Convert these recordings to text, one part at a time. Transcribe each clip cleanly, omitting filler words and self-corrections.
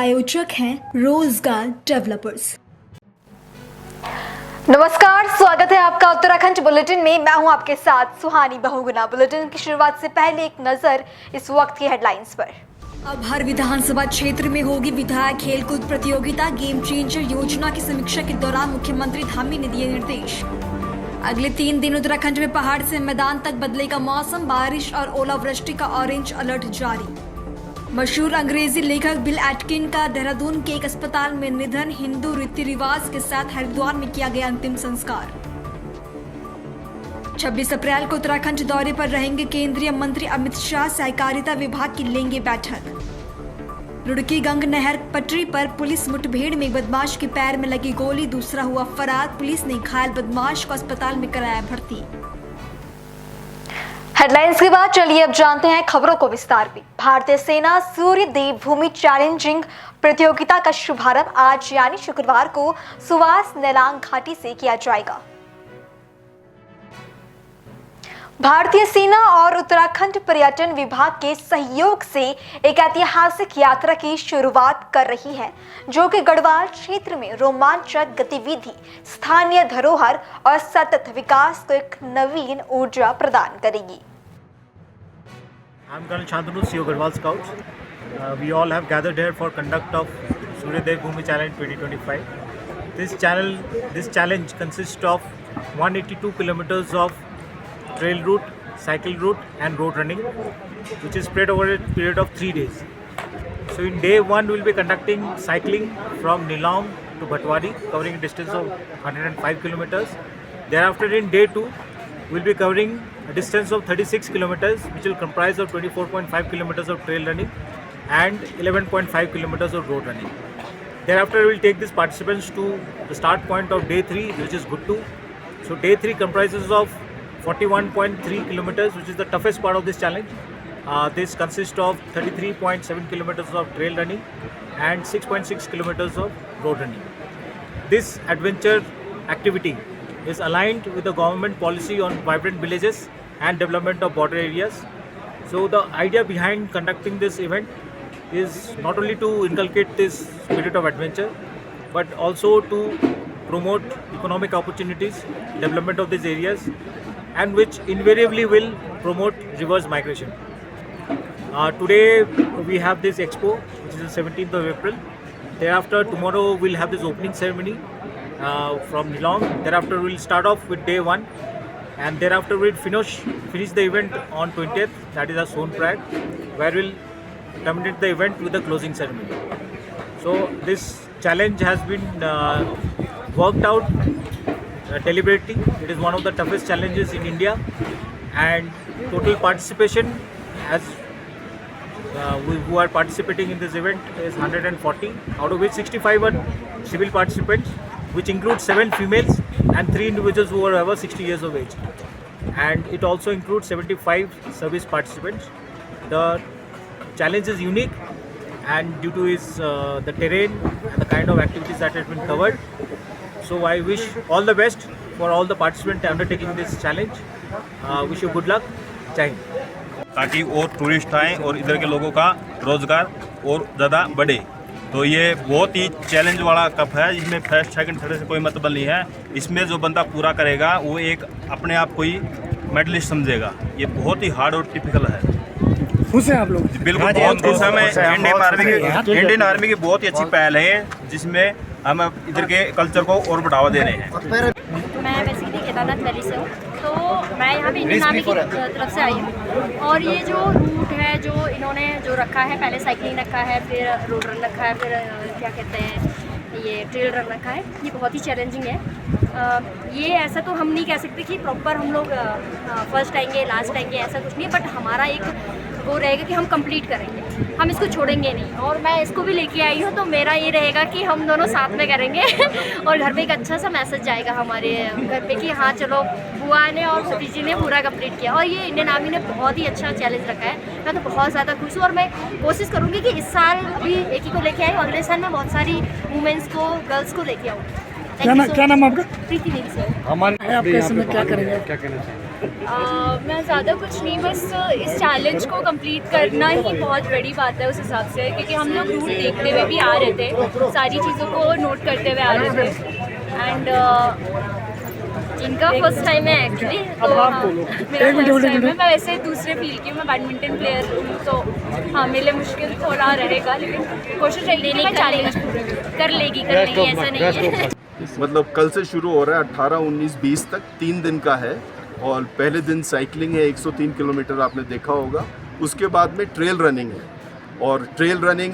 प्रायोजक हैं रोजगार डेवलपर्स। नमस्कार, स्वागत है आपका उत्तराखंड बुलेटिन में। मैं हूं आपके साथ सुहानी बहुगुना। बुलेटिन की शुरुआत से पहले एक नजर इस वक्त की हेडलाइंस पर। अब हर विधानसभा क्षेत्र में होगी विधायक खेलकूद प्रतियोगिता। गेम चेंजर योजना की समीक्षा के दौरान मुख्यमंत्री धामी ने दिए निर्देश। अगले 3 दिन उत्तराखंड में पहाड़ से मैदान तक बदलेगा मौसम। बारिश और ओलावृष्टि का ऑरेंज अलर्ट जारी। मशहूर अंग्रेजी लेखक बिल एटकिन का देहरादून के एक अस्पताल में निधन। हिंदू रीति रिवाज के साथ हरिद्वार में किया गया अंतिम संस्कार। 26 अप्रैल को उत्तराखंड दौरे पर रहेंगे केंद्रीय मंत्री अमित शाह। सहकारिता विभाग की लेंगे बैठक। रुड़की गंग नहर पटरी पर पुलिस मुठभेड़ में बदमाश के पैर में लगी गोली, दूसरा हुआ फरार। पुलिस ने घायल बदमाश को अस्पताल में कराया भर्ती। हेडलाइंस के बाद चलिए अब जानते हैं खबरों को विस्तार में। भारतीय सेना सूर्य देवभूमि चैलेंजिंग प्रतियोगिता का शुभारंभ आज यानी शुक्रवार को सुवास नेलांग घाटी से किया जाएगा। भारतीय सेना और उत्तराखंड पर्यटन विभाग के सहयोग से एक ऐतिहासिक यात्रा की शुरुआत कर रही है, जो कि गढ़वाल क्षेत्र में रोमांचक गतिविधि, स्थानीय धरोहर और सतत विकास को एक नवीन ऊर्जा प्रदान करेगी। I'm Colonel Shantanu, CEO Garhwal Scouts. We all have gathered here for conduct of Surya Devbhoomi Challenge 2025. This challenge consists of 182 kilometers of trail route, cycle route and road running, which is spread over a period of 3 days. So in day 1 we will be conducting cycling from Nilong to Bhatwari, covering a distance of 105 kilometers. Thereafter in day 2 we will be covering a distance of 36 kilometers, which will comprise of 24.5 kilometers of trail running and 11.5 kilometers of road running. Thereafter we will take these participants to the start point of day 3, which is Guttu. So day 3 comprises of 41.3 kilometers, which is the toughest part of this challenge. This consists of 33.7 kilometers of trail running and 6.6 kilometers of road running. This adventure activity is aligned with the government policy on vibrant villages and development of border areas. So the idea behind conducting this event is not only to inculcate this spirit of adventure, but also to promote economic opportunities, development of these areas, and which invariably will promote reverse migration. Today we have this expo, which is the 17th of April. Thereafter tomorrow we'll have this opening ceremony from Nilong. Thereafter we'll start off with day 1, and thereafter we'll finish the event on 20th, that is our Sonprayag, where we'll terminate the event with the closing ceremony. So this challenge has been worked out deliberately. It is one of the toughest challenges in India, and total participation who are participating in this event is 140, out of which 65 are civil participants, which includes 7 females and 3 individuals who are over 60 years of age, and it also includes 75 service participants. The challenge is unique, and due to the terrain and the kind of activities that have been covered, so I wish all the best for all the participants undertaking this challenge. Wish you good luck. Jai Hind. ताकि और tourist आएँ और इधर के लोगों का रोज़गार और ज़्यादा बढ़े। तो ये बहुत ही चैलेंज वाला कप है, जिसमें फर्स्ट सेकंड थर्ड से कोई मतलब नहीं है। इसमें जो बंदा पूरा करेगा वो एक अपने आप को ही मेडलिस्ट समझेगा। ये बहुत ही हार्ड और टिपिकल है। खुश हैं आप लोग? बिल्कुल बहुत खुश है। मैं इंडियन आर्मी की बहुत ही अच्छी पहल है, जिसमें हम इधर के कल्चर को और बढ़ावा दे रहे हैं। मैं बेसिकली केदारनाथ वैली से हूँ, तो मैं यहाँ पे इंडियन आर्मी की तरफ से आई हूँ। और ये जो रूट है जो इन्होंने जो रखा है, पहले साइकिलिंग रखा है, फिर रोड रन रखा है, फिर क्या कहते हैं ये ट्रेल रन रखा है, ये बहुत ही चैलेंजिंग है। ये ऐसा तो हम नहीं कह सकते कि प्रॉपर हम लोग फर्स्ट आएंगे लास्ट आएंगे, ऐसा कुछ नहीं है, बट हमारा एक वो रहेगा कि हम कंप्लीट करेंगे, हम इसको छोड़ेंगे नहीं। और मैं इसको भी लेके आई हूँ, तो मेरा ये रहेगा कि हम दोनों साथ में करेंगे और घर पे एक अच्छा सा मैसेज जाएगा हमारे घर पे कि हाँ चलो बुआ ने और भतीजी ने पूरा कंप्लीट किया। और ये इंडियन आर्मी ने बहुत ही अच्छा चैलेंज रखा है। मैं तो बहुत ज़्यादा खुश हूँ, और मैं कोशिश करूँगी कि इस साल अभी एक ही को लेके आई, और अगले साल मैं बहुत सारी वुमेंस को, गर्ल्स को लेके आऊँ। क्या नाम आपका? प्रीति नील सर। आप कैसे में क्या करेंगे, क्या कहना चाहिए? मैं ज़्यादा कुछ नहीं, बस इस चैलेंज को कंप्लीट करना ही बहुत बड़ी बात है उस हिसाब से, क्योंकि हम लोग रूट देखते हुए भी आ रहे थे, सारी चीज़ों को नोट करते हुए आ रहे थे। एंड इनका फर्स्ट टाइम है एक्चुअली, तो मेरा फर्स्ट टाइम है। मैं वैसे दूसरे फील्ड की, मैं बैडमिंटन प्लेयर हूँ, तो हाँ मेरे लिए मुश्किल थोड़ा रहेगा, लेकिन कोशिश रहेगी कि मैं चैलेंज कर लेगी ऐसा नहीं है। मतलब कल से शुरू हो रहा है, 18, 19, 20 तक 3 दिन का है। और पहले दिन साइकिलिंग है 103 किलोमीटर, आपने देखा होगा। उसके बाद में ट्रेल रनिंग है, और ट्रेल रनिंग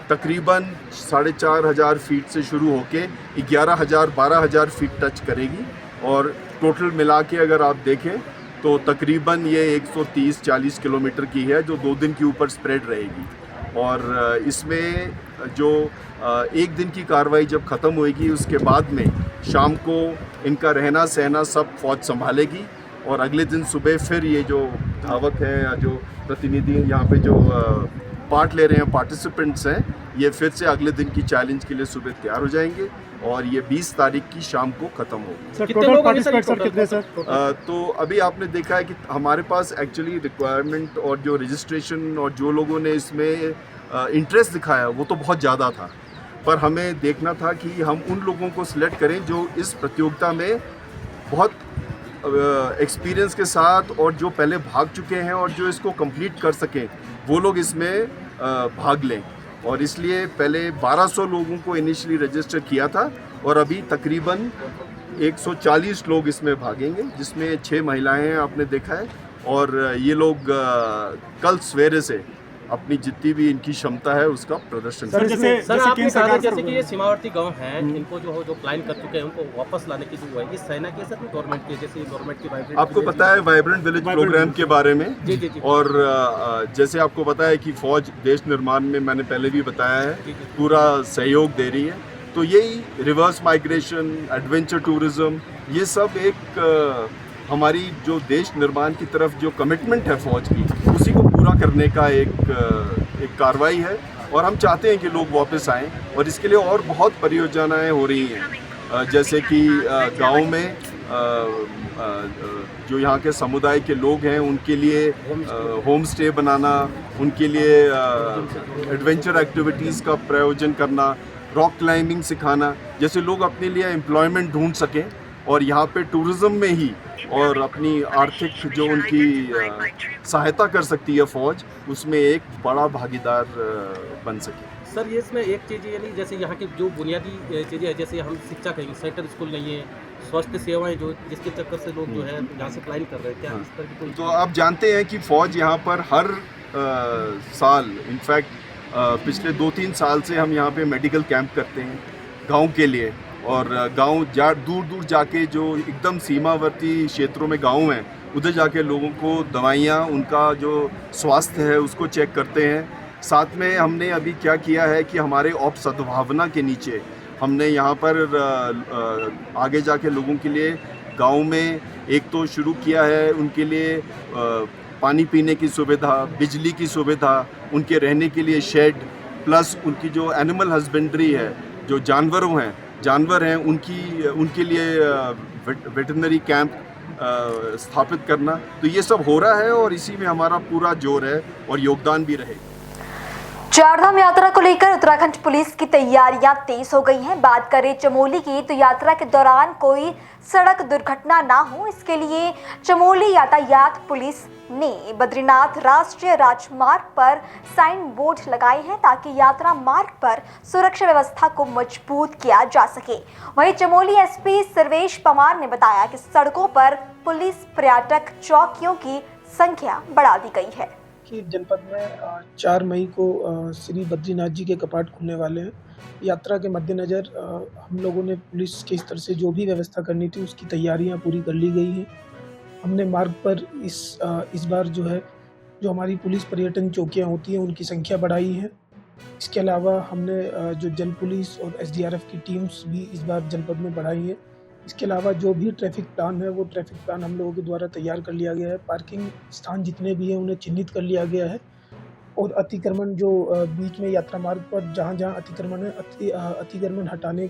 तकरीबन 4,500 फीट से शुरू होके 11,000 12,000 फीट टच करेगी। और टोटल मिला के अगर आप देखें तो तकरीबन ये 130-40 किलोमीटर की है, जो 2 दिन के ऊपर स्प्रेड रहेगी। और इसमें जो एक दिन की कार्रवाई जब ख़त्म होएगी, उसके बाद में शाम को इनका रहना सहना सब फौज संभालेगी। और अगले दिन सुबह फिर ये जो धावक हैं या जो प्रतिनिधि यहाँ पे जो पार्ट ले रहे हैं, पार्टिसिपेंट्स हैं, ये फिर से अगले दिन की चैलेंज के लिए सुबह तैयार हो जाएंगे। और ये 20 तारीख की शाम को ख़त्म होगी। सर टोटल पार्टिसिपेंट्स सर कितने सर? तो अभी आपने देखा है कि हमारे पास एक्चुअली रिक्वायरमेंट और जो रजिस्ट्रेशन और जो लोगों ने इसमें इंटरेस्ट दिखाया वो तो बहुत ज़्यादा था, पर हमें देखना था कि हम उन लोगों को सिलेक्ट करें जो इस प्रतियोगिता में बहुत एक्सपीरियंस के साथ और जो पहले भाग चुके हैं और जो इसको कंप्लीट कर सकें, वो लोग इसमें भाग लें। और इसलिए पहले 1200 लोगों को इनिशियली रजिस्टर किया था, और अभी तकरीबन 140 लोग इसमें भागेंगे, जिसमें 6 महिलाएं हैं, आपने देखा है। और ये लोग कल सवेरे से अपनी जितनी भी इनकी क्षमता है उसका प्रदर्शन सर, करेंगे। सर आपने कहा जैसे कि ये सीमावर्ती गांव हैं, इनको जो प्लान कर चुके हैं उनको वापस लाने की जो है, ये सेना की सर गवर्नमेंट की, जैसे गवर्नमेंट की वाइब्रेंट आपको पता है वाइब्रेंट विलेज प्रोग्राम के बारे में? जी। और जैसे आपको पता है कि फौज देश निर्माण में, मैंने पहले भी बताया है, पूरा सहयोग दे रही है। तो यही रिवर्स माइग्रेशन, एडवेंचर टूरिज्म, ये सब एक हमारी जो देश निर्माण की तरफ जो कमिटमेंट है फौज की, उसी को पूरा करने का एक कार्रवाई है। और हम चाहते हैं कि लोग वापस आएँ, और इसके लिए और बहुत परियोजनाएं हो रही हैं। जैसे कि गांव में जो यहाँ के समुदाय के लोग हैं उनके लिए होम स्टे बनाना, उनके लिए एडवेंचर एक्टिविटीज़ का प्रायोजन करना, रॉक क्लाइंबिंग सिखाना, जैसे लोग अपने लिए एम्प्लॉयमेंट ढूंढ सकें और यहाँ पे टूरिज़्म में ही और अपनी आर्थिक जो उनकी सहायता कर सकती है फौज, उसमें एक बड़ा भागीदार बन सके। सर ये इसमें एक चीज़ यानी जैसे यहाँ की जो बुनियादी चीज़ें हैं, जैसे हम शिक्षा कहेंगे, सेंटर स्कूल नहीं है, स्वास्थ्य सेवाएं जो जिसके चक्कर से लोग जो है यहाँ से अप्लाई कर रहे हैं, क्या इस तरह की कोई? तो आप जानते हैं कि फ़ौज यहाँ पर हर साल, इनफैक्ट पिछले 2-3 साल से हम यहाँ पे मेडिकल कैंप करते हैं गांव के लिए। और गांव दूर दूर जाके जो एकदम सीमावर्ती क्षेत्रों में गांव हैं, उधर जाके लोगों को दवाइयाँ, उनका जो स्वास्थ्य है उसको चेक करते हैं। साथ में हमने अभी क्या किया है कि हमारे ऑप सद्भावना के नीचे हमने यहाँ पर आगे जाके लोगों के लिए गांव में एक तो शुरू किया है, उनके लिए पानी पीने की सुविधा, बिजली की सुविधा, उनके रहने के लिए शेड, प्लस उनकी जो एनिमल हस्बेंड्री है, जो जानवर हैं उनके लिए वेटरनरी कैंप स्थापित करना। तो ये सब हो रहा है और इसी में हमारा पूरा जोर है और योगदान भी रहेगा। चारधाम यात्रा को लेकर उत्तराखंड पुलिस की तैयारियां तेज हो गई हैं। बात करें चमोली की, तो यात्रा के दौरान कोई सड़क दुर्घटना ना हो, इसके लिए चमोली यातायात पुलिस ने बद्रीनाथ राष्ट्रीय राजमार्ग पर साइन बोर्ड लगाए हैं ताकि यात्रा मार्ग पर सुरक्षा व्यवस्था को मजबूत किया जा सके। वहीं चमोली एसपी सर्वेश पवार ने बताया कि सड़कों पर पुलिस पर्यटक चौकियों की संख्या बढ़ा दी गई है। कि जनपद में 4 मई को श्री बद्रीनाथ जी के कपाट खुलने वाले हैं। यात्रा के मद्देनज़र हम लोगों ने पुलिस के स्तर से जो भी व्यवस्था करनी थी उसकी तैयारियां पूरी कर ली गई हैं। हमने मार्ग पर इस बार जो है जो हमारी पुलिस पर्यटन चौकियां होती हैं उनकी संख्या बढ़ाई है। इसके अलावा हमने जो जल पुलिस और SDRF की टीम्स भी इस बार जनपद में बढ़ाई है। इसके अलावा जो भी ट्रैफिक प्लान है वो ट्रैफिक प्लान हम लोगों के द्वारा तैयार कर लिया गया है। पार्किंग स्थान जितने भी हैं उन्हें चिन्हित कर लिया गया है और अतिक्रमण जो बीच में यात्रा मार्ग पर जहाँ अतिक्रमण है, अतिक्रमण हटाने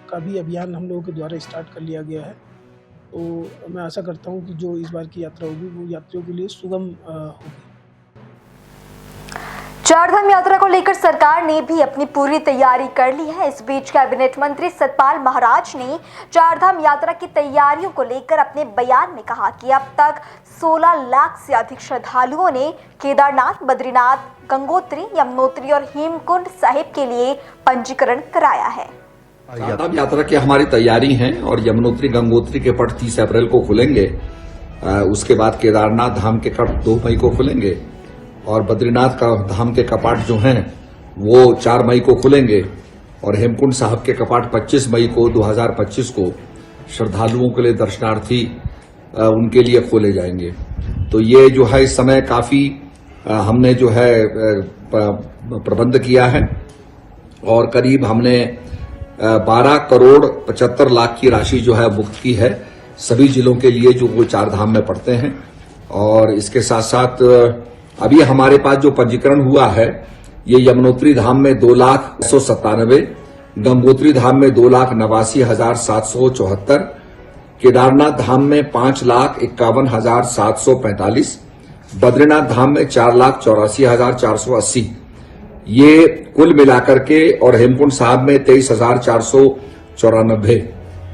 का भी अभियान हम लोगों के द्वारा स्टार्ट कर लिया गया है। तो मैं आशा करता हूँ कि जो इस बार की यात्रा होगी वो यात्रियों के लिए सुगम होगी। चारधाम यात्रा को लेकर सरकार ने भी अपनी पूरी तैयारी कर ली है। इस बीच कैबिनेट मंत्री सतपाल महाराज ने चारधाम यात्रा की तैयारियों को लेकर अपने बयान में कहा कि अब तक 16 लाख से अधिक श्रद्धालुओं ने केदारनाथ, बद्रीनाथ, गंगोत्री, यमुनोत्री और हेमकुंड साहिब के लिए पंजीकरण कराया है। चारधाम यात्रा की हमारी तैयारी है और यमुनोत्री, गंगोत्री के पट 30 अप्रैल को खुलेंगे। उसके बाद केदारनाथ धाम के कपाट 2 मई को खुलेंगे और बद्रीनाथ का धाम के कपाट जो हैं वो 4 मई को खुलेंगे और हेमकुंड साहब के कपाट 25 मई को 2025 को श्रद्धालुओं के लिए, दर्शनार्थी उनके लिए खोले जाएंगे। तो ये जो है इस समय काफी हमने जो है प्रबंध किया है और करीब हमने 12 करोड़ 75 लाख की राशि जो है मुक्त की है सभी जिलों के लिए जो वो 4 धाम में पड़ते हैं। और इसके साथ साथ अभी हमारे पास जो पंजीकरण हुआ है ये यमुनोत्री धाम में 2,97,097, गंगोत्री धाम में 2,89,774, केदारनाथ धाम में 5,51,745, बद्रीनाथ धाम में 4,84,480। ये कुल मिलाकर के और हेमकुंड साहब में 23,494।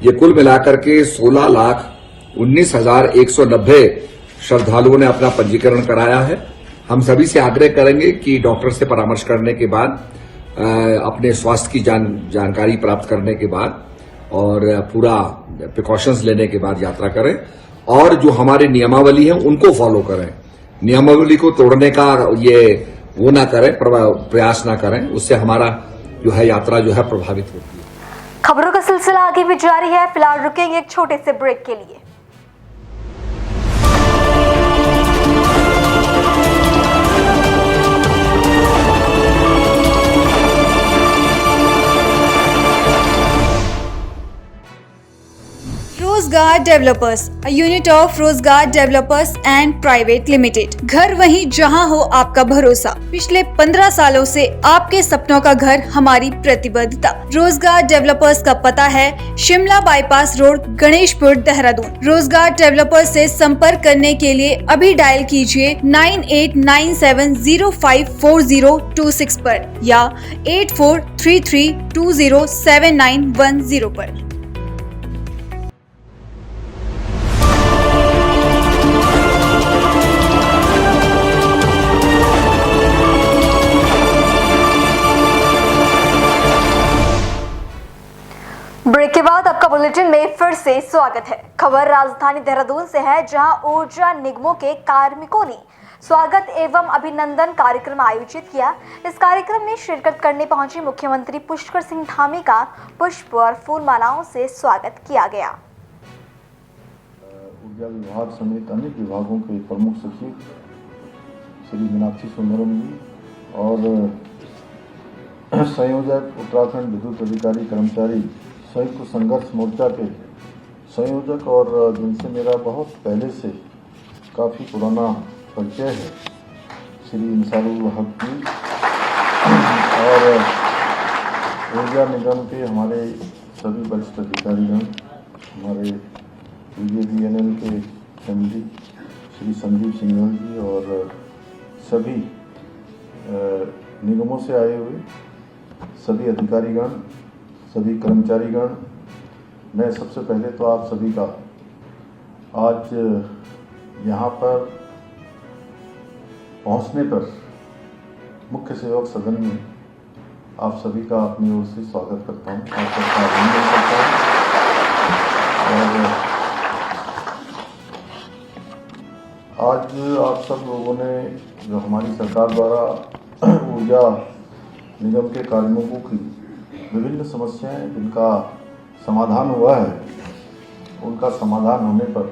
ये कुल मिलाकर के 16,19,190 श्रद्धालुओं ने अपना पंजीकरण कराया है। हम सभी से आग्रह करेंगे कि डॉक्टर से परामर्श करने के बाद, अपने स्वास्थ्य की जानकारी प्राप्त करने के बाद और पूरा प्रिकॉशंस लेने के बाद यात्रा करें और जो हमारे नियमावली है उनको फॉलो करें। नियमावली को तोड़ने का वो ना करें, प्रयास ना करें, उससे हमारा जो है यात्रा जो है प्रभावित होती है। खबरों का सिलसिला आगे भी जारी है। फिलहाल रुकेंगे एक छोटे से ब्रेक के लिए। रोजगार डेवलपर्स, a unit of रोजगार डेवलपर्स एंड प्राइवेट लिमिटेड। घर वहीं जहां हो आपका भरोसा। पिछले 15 सालों से आपके सपनों का घर हमारी प्रतिबद्धता। रोजगार डेवलपर्स का पता है शिमला बाईपास रोड, गणेशपुर, देहरादून। रोजगार डेवलपर्स से संपर्क करने के लिए अभी डायल कीजिए 9897054026 पर या 8433207910 पर। ब्रेक के बाद आपका बुलेटिन में फिर से स्वागत है। खबर राजधानी देहरादून से है, जहां ऊर्जा निगमों के कार्मिकों ने स्वागत एवं अभिनंदन कार्यक्रम आयोजित किया। इस कार्यक्रम में शिरकत करने पहुंचे मुख्यमंत्री पुष्कर सिंह धामी का पुष्प और फूल मालाओं से स्वागत किया गया। ऊर्जा विभाग समेत अनेक विभागों के प्रमुख सचिव श्री मीनाक्षी सुंदरम जी और संयोजक उत्तराखंड विद्युत अधिकारी कर्मचारी संयुक्त संघर्ष मोर्चा के संयोजक और जिनसे मेरा बहुत पहले से काफ़ी पुराना परिचय है श्री इंसारुल हक जी और ऊर्जा निगम के हमारे सभी वरिष्ठ अधिकारीगण, हमारे UJVNL के MD श्री संदीप सिंघल जी और सभी निगमों से आए हुए सभी अधिकारीगण, सभी कर्मचारीगण, मैं सबसे पहले तो आप सभी का आज यहाँ पर पहुँचने पर मुख्य सेवक सदन में आप सभी का अपनी ओर से स्वागत करता हूँ, आप सबका अभिनंदन करता हूँ। और आज आप सब लोगों ने जो हमारी सरकार द्वारा ऊर्जा निगम के कार्मिकों की विभिन्न समस्याएं जिनका समाधान हुआ है, उनका समाधान होने पर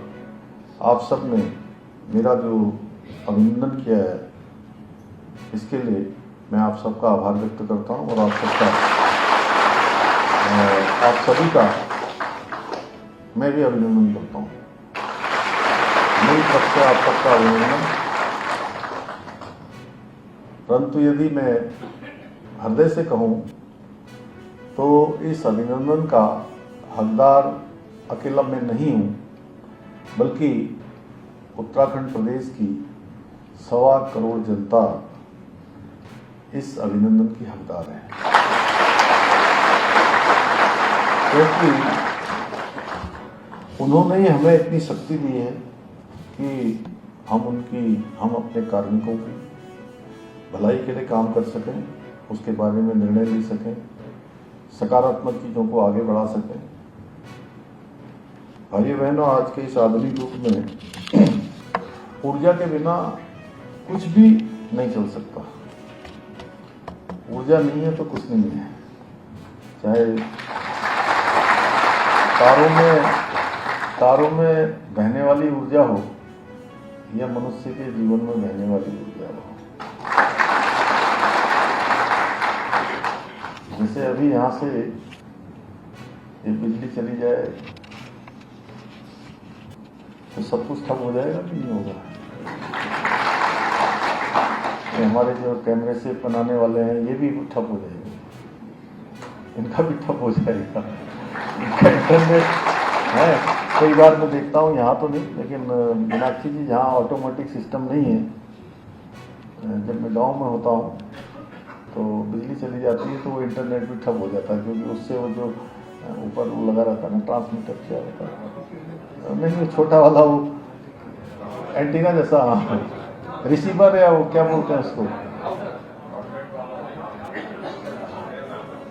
आप सब ने मेरा जो अभिनंदन किया है, इसके लिए मैं आप सबका आभार व्यक्त करता हूं और आप सभी का मैं भी अभिनंदन करता हूं। मेरी तरफ से आप सबका अभिनंदन। परंतु यदि मैं हृदय से कहूं तो इस अभिनंदन का हकदार अकेला मैं नहीं हूं, बल्कि उत्तराखंड प्रदेश की 1.25 करोड़ जनता इस अभिनंदन की हकदार है, क्योंकि उन्होंने ही हमें इतनी शक्ति दी है कि हम अपने कार्मिकों की भलाई के लिए काम कर सकें, उसके बारे में निर्णय ले सकें, सकारात्मक चीज़ों को आगे बढ़ा सकें। भाइयों बहनों, आज के इस आधुनिक युग में ऊर्जा के बिना कुछ भी नहीं चल सकता। ऊर्जा नहीं है तो कुछ नहीं है, चाहे तारों में बहने वाली ऊर्जा हो या मनुष्य के जीवन में बहने वाली ऊर्जा हो। जैसे अभी यहाँ से ये बिजली चली जाए तो सब कुछ ठप हो जाएगा कि नहीं होगा? ये हमारे जो कैमरे से बनाने वाले हैं ये भी ठप हो जाएंगे, इनका भी ठप हो जाएगा। इनका इंटरनेट है, कई बार मैं देखता हूँ, यहाँ तो नहीं, लेकिन मीनाक्षी जी जहाँ ऑटोमेटिक सिस्टम नहीं है, जब मैं गांव में होता हूँ तो बिजली चली जाती है तो वो इंटरनेट भी ठप हो जाता है, क्योंकि उससे वो जो ऊपर वो लगा रहता है ना, ट्रांसमीटर क्या होता है, नहीं छोटा वाला वो एंटीना जैसा, रिसीवर या वो क्या बोलते हैं उसको,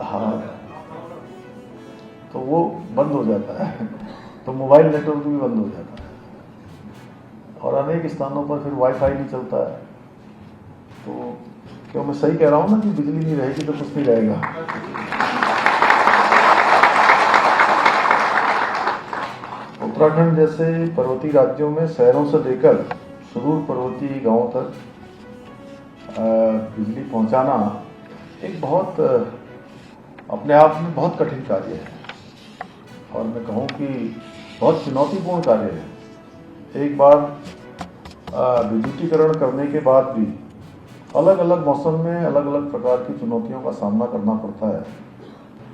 हाँ, तो वो बंद हो जाता है, तो मोबाइल नेटवर्क भी बंद हो जाता है और अनेक स्थानों पर फिर वाईफाई नहीं चलता है। तो क्यों मैं सही कह रहा हूँ ना कि बिजली नहीं रहेगी तो कुछ नहीं रहेगा। उत्तराखंड जैसे पर्वतीय राज्यों में शहरों से लेकर सुदूर पर्वतीय गांवों तक बिजली पहुंचाना एक बहुत अपने आप में बहुत कठिन कार्य है, और मैं कहूँ कि बहुत चुनौतीपूर्ण कार्य है। एक बार विद्युतीकरण करने के बाद भी अलग अलग मौसम में अलग अलग प्रकार की चुनौतियों का सामना करना पड़ता है।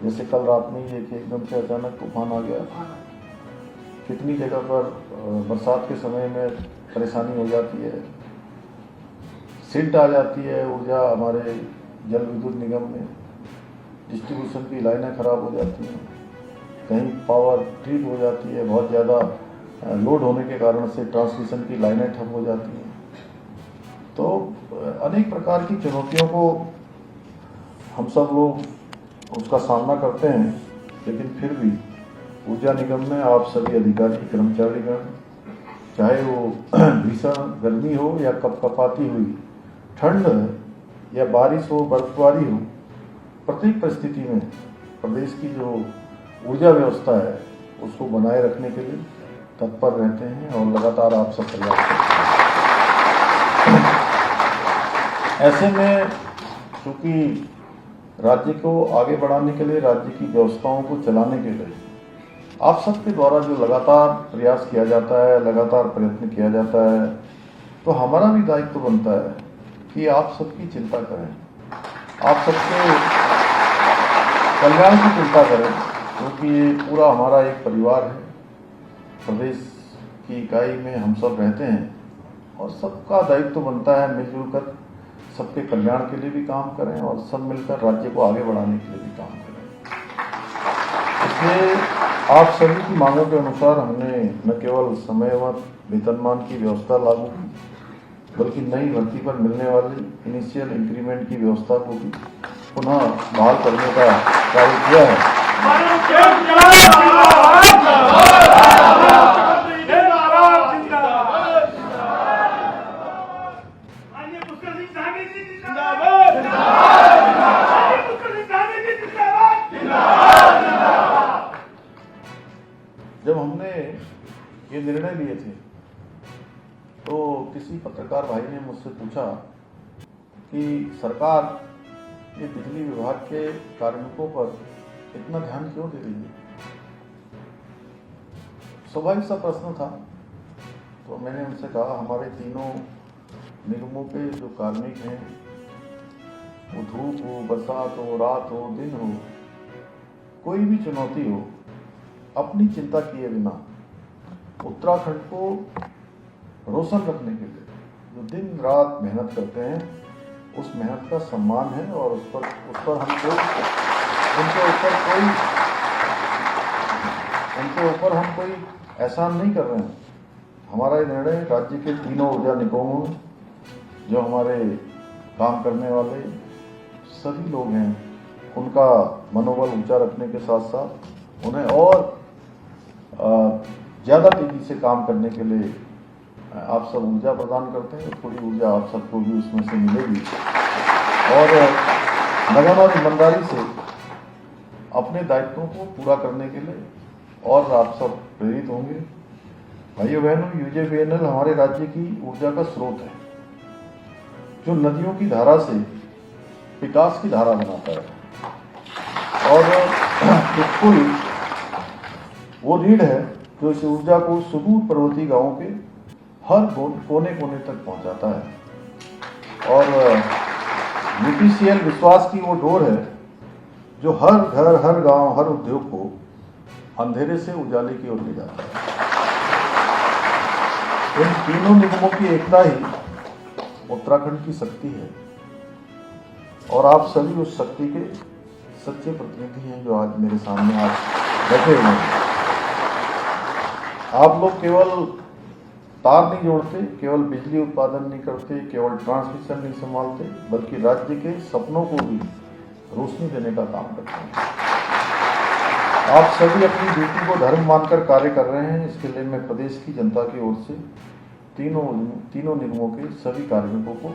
जैसे कल रात में ही एकदम से अचानक तूफान आ गया, कितनी जगह पर बरसात के समय में परेशानी हो जाती है, सिल्ट आ जाती है ऊर्जा हमारे जल विद्युत निगम में, डिस्ट्रीब्यूशन की लाइनें खराब हो जाती हैं, कहीं पावर ट्रिप हो जाती है, बहुत ज़्यादा लोड होने के कारण से ट्रांसमिशन की लाइनें ठप हो जाती हैं। तो अनेक प्रकार की चुनौतियों को हम सब लोग उसका सामना करते हैं, लेकिन फिर भी ऊर्जा निगम में आप सभी अधिकारी कर्मचारीगण, चाहे वो भीषण गर्मी हो या कपकपाती हुई ठंड या बारिश हो, बर्फबारी हो, प्रत्येक परिस्थिति में प्रदेश की जो ऊर्जा व्यवस्था है उसको बनाए रखने के लिए तत्पर रहते हैं और लगातार आप सब प्रयास करते हैं। ऐसे में क्योंकि राज्य को आगे बढ़ाने के लिए, राज्य की व्यवस्थाओं को चलाने के लिए आप सबके द्वारा जो लगातार प्रयास किया जाता है, लगातार प्रयत्न किया जाता है, तो हमारा भी दायित्व बनता है कि आप सबकी चिंता करें, आप सबके कल्याण की चिंता करें, क्योंकि ये पूरा हमारा एक परिवार है। प्रदेश की इकाई में हम सब रहते हैं और सबका दायित्व बनता है मिलजुल कर सबके कल्याण के लिए भी काम करें और सब मिलकर राज्य को आगे बढ़ाने के लिए भी काम करें। इसलिए आप सभी की मांगों के अनुसार हमने न केवल समयवत वेतनमान की व्यवस्था लागू की, बल्कि नई भर्ती पर मिलने वाली इनिशियल इंक्रीमेंट की व्यवस्था को भी पुनः बहाल करने का कार्य किया है। जब हमने ये निर्णय लिए थे तो किसी पत्रकार भाई ने मुझसे पूछा कि सरकार ये बिजली विभाग के कार्मिकों पर इतना ध्यान क्यों दे रही है। स्वाभाविक सा प्रश्न था, तो मैंने उनसे कहा हमारे तीनों निगमों के जो कार्मिक हैं, वो धूप हो, बरसात हो, रात हो, दिन हो, कोई भी चुनौती हो, अपनी चिंता किए बिना उत्तराखंड को रोशन रखने के लिए जो दिन रात मेहनत करते हैं, उस मेहनत का सम्मान है और उस पर उनके ऊपर हम कोई एहसान नहीं कर रहे हैं। हमारा ये निर्णय राज्य के तीनों ऊर्जा निगमों में जो हमारे काम करने वाले सभी लोग हैं, उनका मनोबल ऊंचा रखने के साथ साथ उन्हें और ज़्यादा तेजी से काम करने के लिए आप सब ऊर्जा प्रदान करते हैं। थोड़ी ऊर्जा आप सबको भी उसमें से मिलेगी और लगन और ईमानदारी से अपने दायित्वों को पूरा करने के लिए और आप सब प्रेरित होंगे। भाइयों बहनों, यूजेवीएनएल हमारे राज्य की ऊर्जा का स्रोत है, जो नदियों की धारा से विकास की धारा बनाता है और बिल्कुल वो रीढ़ है जो इस ऊर्जा को सुदूर पर्वतीय गांवों के हर कोने कोने तक पहुंचाता है। और यूपीसीएल विश्वास की वो डोर है जो हर घर, हर गांव, हर उद्योग को अंधेरे से उजाले की ओर ले जाता है। इन तीनों निगमों की एकता ही उत्तराखंड की शक्ति है और आप सभी उस शक्ति के सच्चे प्रतिनिधि हैं जो आज मेरे सामने आज बैठे हुए हैं। आप लोग केवल तार नहीं जोड़ते, केवल बिजली उत्पादन नहीं करते, केवल ट्रांसमिशन नहीं संभालते, बल्कि राज्य के सपनों को भी रोशनी देने का काम करते हैं। आप सभी अपनी ड्यूटी को धर्म मानकर कार्य कर रहे हैं। इसके लिए मैं प्रदेश की जनता की ओर से तीनों निगमों के सभी कार्मिकों को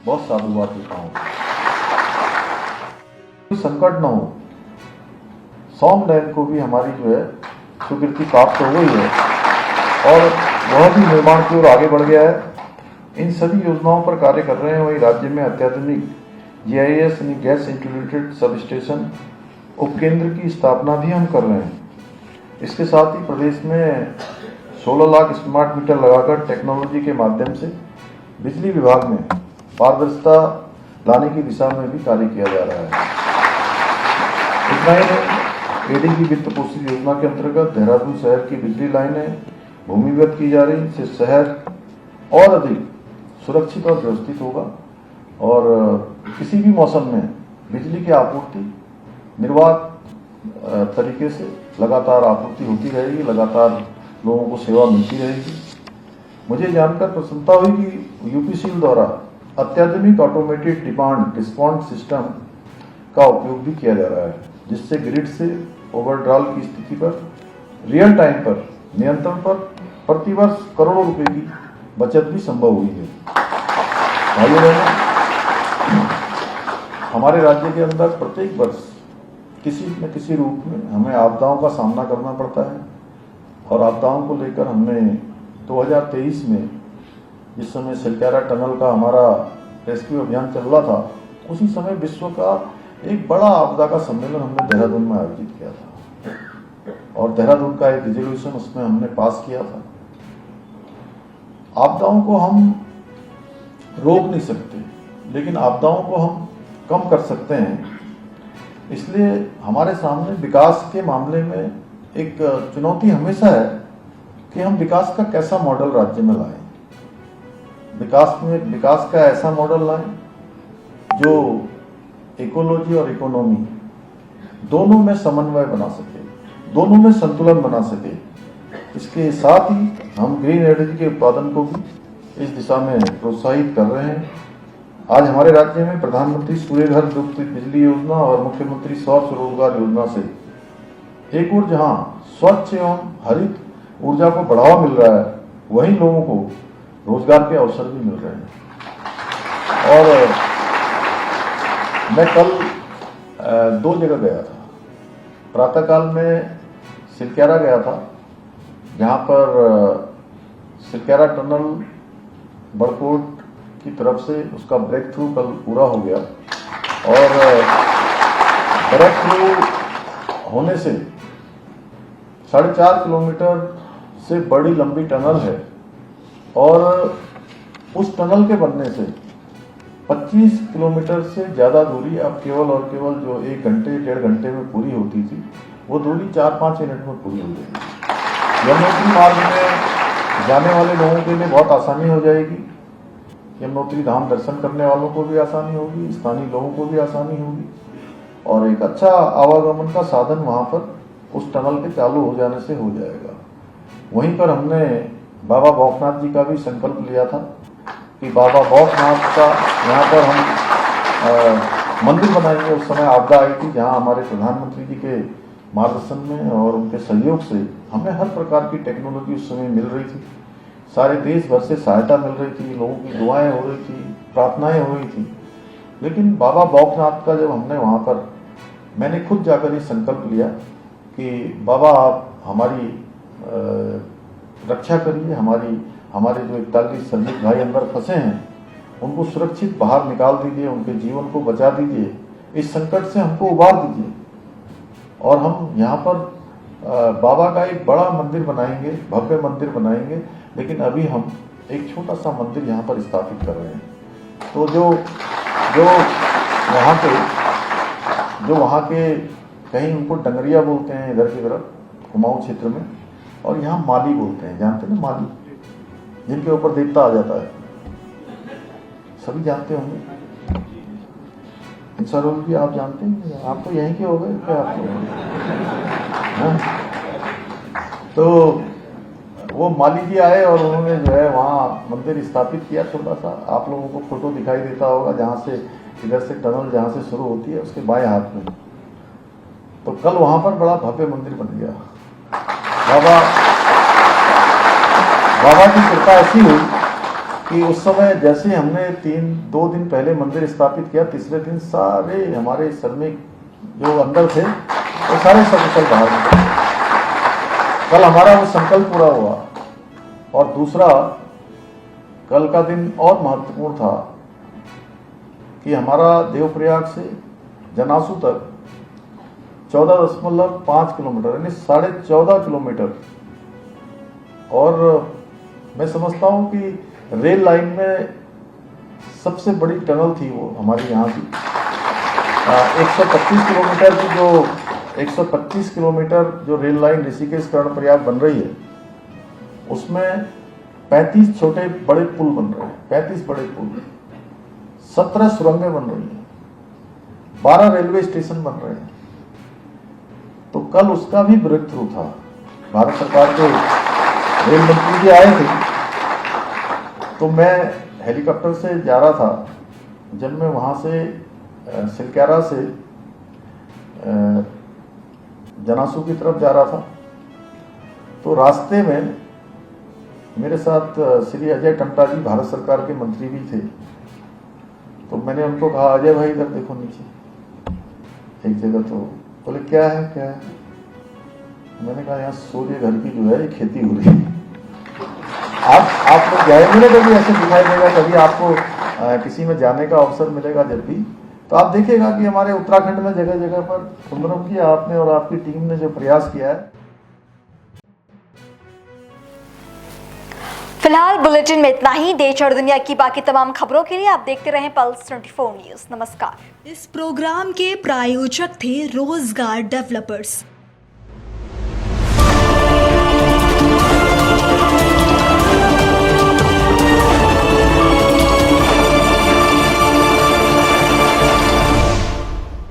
बहुत साधुवाद देता हूँ। कोई संकट न हो, सौम डैम को भी हमारी जो है स्वीकृति प्राप्त हो गई है और वह भी निर्माण की ओर आगे बढ़ गया है। इन सभी योजनाओं पर कार्य कर रहे हैं। वहीं राज्य में अत्याधुनिक GIS यानी गैस इंटीग्रेटेड सब स्टेशन उपकेंद्र की स्थापना भी हम कर रहे हैं। इसके साथ ही प्रदेश में 16 लाख स्मार्ट मीटर लगाकर टेक्नोलॉजी के माध्यम से बिजली विभाग में पारदर्शिता लाने की दिशा में भी कार्य किया जा रहा है। इतना ही नहीं, ADB वित्त पोषित योजना के अंतर्गत देहरादून शहर की बिजली लाइनें भूमिगत की जा रही, इससे शहर और अधिक सुरक्षित और व्यवस्थित होगा और किसी भी मौसम में बिजली की आपूर्ति निर्बाध तरीके से लगातार आपूर्ति होती रहेगी, लगातार लोगों को सेवा मिलती रहेगी। मुझे जानकर प्रसन्नता हुई कि यूपीसीएल द्वारा अत्याधुनिक ऑटोमेटेड डिमांड रिस्पॉन्स सिस्टम का उपयोग भी किया जा रहा है, जिससे ग्रिड से ओवरड्राल की स्थिति पर रियल टाइम पर नियंत्रण पर प्रतिवर्ष करोड़ों रुपए की बचत भी संभव हुई है। भाइयों बहनों, हमारे राज्य के अंदर प्रत्येक वर्ष किसी न किसी रूप में हमें आपदाओं का सामना करना पड़ता है और आपदाओं को लेकर हमने 2023 में जिस समय सिलक्यारा टनल का हमारा रेस्क्यू अभियान चल रहा था, उसी समय विश्व का एक बड़ा आपदा का सम्मेलन हमने देहरादून में आयोजित किया था और देहरादून का एक रिजोल्यूशन उसमें हमने पास किया था। आपदाओं को हम रोक नहीं सकते, लेकिन आपदाओं को हम कम कर सकते हैं। इसलिए हमारे सामने विकास के मामले में एक चुनौती हमेशा है कि हम विकास का कैसा मॉडल राज्य में लाएं। विकास का ऐसा मॉडल लाएं जो इकोलॉजी और इकोनॉमी दोनों में समन्वय बना सके, दोनों में संतुलन बना सके। इसके साथ ही हम ग्रीन एनर्जी के उत्पादन को भी इस दिशा में प्रोत्साहित कर रहे हैं। आज हमारे राज्य में प्रधानमंत्री सूर्य घर मुफ्त बिजली योजना और मुख्यमंत्री सौर स्वरोजगार योजना से एक और जहां स्वच्छ एवं हरित ऊर्जा को बढ़ावा मिल रहा है, वहीं लोगों को रोजगार के अवसर भी मिल रहे हैं। और मैं कल 2 जगह गया था। प्रातःकाल में सिलक्यारा गया था, जहाँ पर सिलक्यारा टनल बड़कोट की तरफ से उसका ब्रेक थ्रू कल पूरा हो गया और ब्रेक थ्रू होने से 4.5 किलोमीटर से बड़ी लंबी टनल है और उस टनल के बनने से 25 किलोमीटर से ज़्यादा दूरी अब केवल और केवल जो 1 घंटे 1.5 घंटे में पूरी होती थी, वो दूरी 4-5 मिनट में पूरी हो गई। यमुनोत्री मार्ग में जाने वाले लोगों के लिए बहुत आसानी हो जाएगी। यमुनोत्री धाम दर्शन करने वालों को भी आसानी होगी, स्थानीय लोगों को भी आसानी होगी और एक अच्छा आवागमन का साधन वहाँ पर उस टनल के चालू हो जाने से हो जाएगा। वहीं पर हमने बाबा भौकनाथ जी का भी संकल्प लिया था कि बाबा भौकनाथ का यहाँ पर हम मंदिर बनाएंगे। उस समय आपदा आई थी जहाँ हमारे प्रधानमंत्री जी के मार्गदर्शन में और उनके सहयोग से हमें हर प्रकार की टेक्नोलॉजी उस समय मिल रही थी। सारे देश भर से सहायता मिल रही थी, लोगों की दुआएं हो रही थी, प्रार्थनाएं हो रही थी। लेकिन बाबा भौकनाथ का जब हमने वहाँ पर मैंने खुद जाकर ये संकल्प लिया कि बाबा आप हमारी रक्षा करिए, हमारे जो 41 श्रमिक भाई अंदर फंसे हैं उनको सुरक्षित बाहर निकाल दीजिए, उनके जीवन को बचा दीजिए, इस संकट से हमको उबार दीजिए और हम यहाँ पर बाबा का एक बड़ा मंदिर बनाएंगे, भव्य मंदिर बनाएंगे। लेकिन अभी हम एक छोटा सा मंदिर यहाँ पर स्थापित कर रहे हैं। तो जो वहाँ के कहीं उनको डंगरिया बोलते हैं इधर की तरफ कुमाऊं क्षेत्र में, और यहाँ माली बोलते हैं, जानते हैं ना माली, जिनके ऊपर देवता आ जाता है, सभी जानते होंगे। सरोज भी आप जानते हैं, आप तो यहीं के हो गए क्या? आप तो वो माली जी आए और उन्होंने जो है वहाँ मंदिर स्थापित किया छोटा सा। आप लोगों को फोटो दिखाई देता होगा जहाँ से इधर से टनल जहाँ से शुरू होती है उसके बाएं हाथ में। तो कल वहाँ पर बड़ा भव्य मंदिर बन गया। बाबा की कृपा ऐसी हुई कि उस समय जैसे हमने 2 दिन पहले मंदिर स्थापित किया, तीसरे दिन सारे हमारे श्रमिक जो अंदर थे वो सारे सकुशल बाहर निकले। कल हमारा वो संकल्प पूरा हुआ। और दूसरा, कल का दिन और महत्वपूर्ण था कि हमारा देवप्रयाग से जनासू तक 14.5 किलोमीटर यानी 14.5 किलोमीटर, और मैं समझता हूँ कि रेल लाइन में सबसे बड़ी टनल थी वो हमारी यहाँ की। 125 किलोमीटर जो रेल लाइन ऋषिकेश कर्णप्रयाग बन रही है, उसमें 35 छोटे बड़े पुल बन रहे हैं, 35 बड़े पुल, 17 सुरंगें बन रही हैं, 12 रेलवे स्टेशन बन रहे हैं। तो कल उसका भी ब्रेक थ्रू था। भारत सरकार के रेल मंत्री जी आए थे, तो मैं हेलीकॉप्टर से जा रहा था। जब मैं वहाँ से सिलक्यारा से जनासू की तरफ जा रहा था, तो रास्ते में मेरे साथ श्री अजय टमटा जी भारत सरकार के मंत्री भी थे। तो मैंने उनको कहा, अजय भाई इधर देखो नीचे एक जगह। तो बोले क्या है? मैंने कहा यहाँ सूर्य घर की जो है ये खेती हो रही है। आप लोग जाएंगे ना, कभी ऐसे दिखाई देगा, कभी आपको किसी में जाने का अवसर मिलेगा जब भी, तो आप देखिएगा कि हमारे उत्तराखंड में जगह जगह पर सुंदरम किया आपने और आपकी टीम ने जो प्रयास किया है। फिलहाल बुलेटिन में इतना ही। देश और दुनिया की बाकी तमाम खबरों के लिए आप देखते रहें पल्स 24 न्यूज। नमस्कार। इस प्रोग्राम के प्रायोजक थे रोजगार डेवलपर्स।